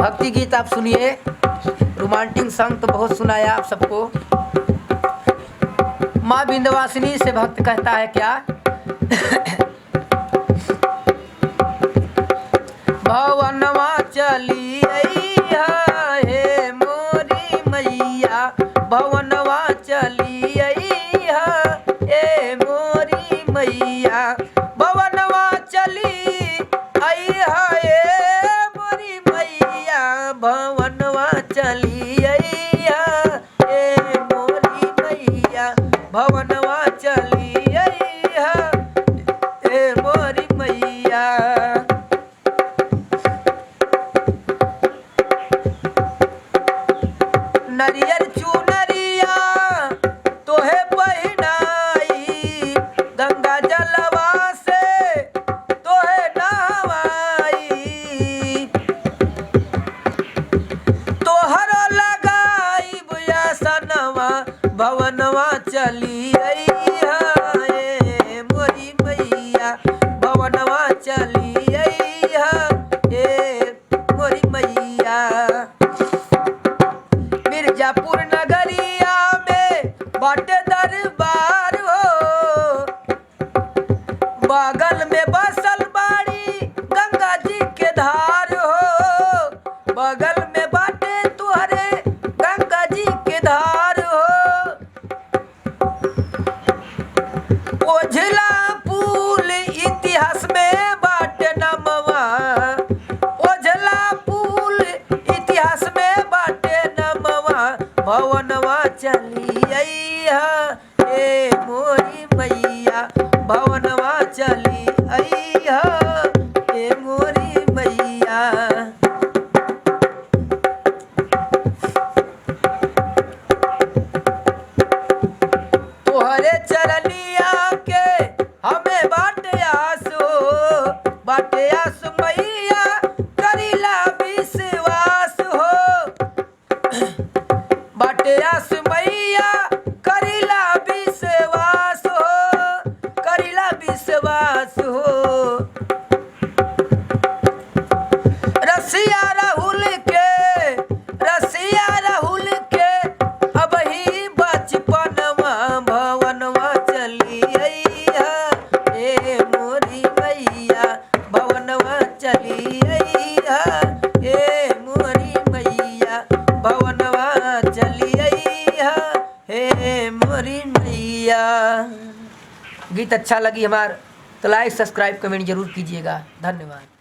भक्ति गीत आप सुनिए। रोमांटिक सॉन्ग तो बहुत सुनाया आप सबको। माँ विंध्यवासिनी से भक्त कहता है क्या? भवनवा चली अइहा हे मोरी मैया, भवनवा चली अइहा हे मोरी मैया, भवनवा चली अइहा हे मोरी मैया, भवनवा चली अइहा हे मोरी मैया, भवनवा चली अइहा हे मोरी मैया। नरियर चुनरिया तोहे पहिनाई, गंगा जलवा से तोहे नहवाई, तोहर लगाई बुयासनवा, भवनवा चली अइहा हे मोरी मैया, भवनवा चली अइहा हे मोरी मैया। मिर्जापुर नगरिया में बाटे दरबार हो, बगल में बसल बाड़ी गंगा जी के धार हो, बगल में बाटे तुहरे गंगा जी के धार हो। ओझला पुल इतिहास में बाटे नमवा, ओझला पुल इतिहास में बाटे नमवा, भवनवा चली अइहा हे मोरी मैया, भवनवा चली अइहा हे मोरी मैया। तोहरे चरनिया के हमें बाटे आस हो, बाटे आस मैया करीला विश्वास हो, बाटे आस मैया करीला विश्वास हो, करीला विश्वास हो। रसिया राहुल के, रसिया राहुल के अब ही बचपनवा, भवनवा चली अइहा हे मोरी मैया, भवनवा चली अइहा हे मोरी मैया, भवनवा चली अइहा हे मोरी मैया। गीत अच्छा लगी हमार तो लाइक सब्सक्राइब कमेंट जरूर कीजिएगा। धन्यवाद।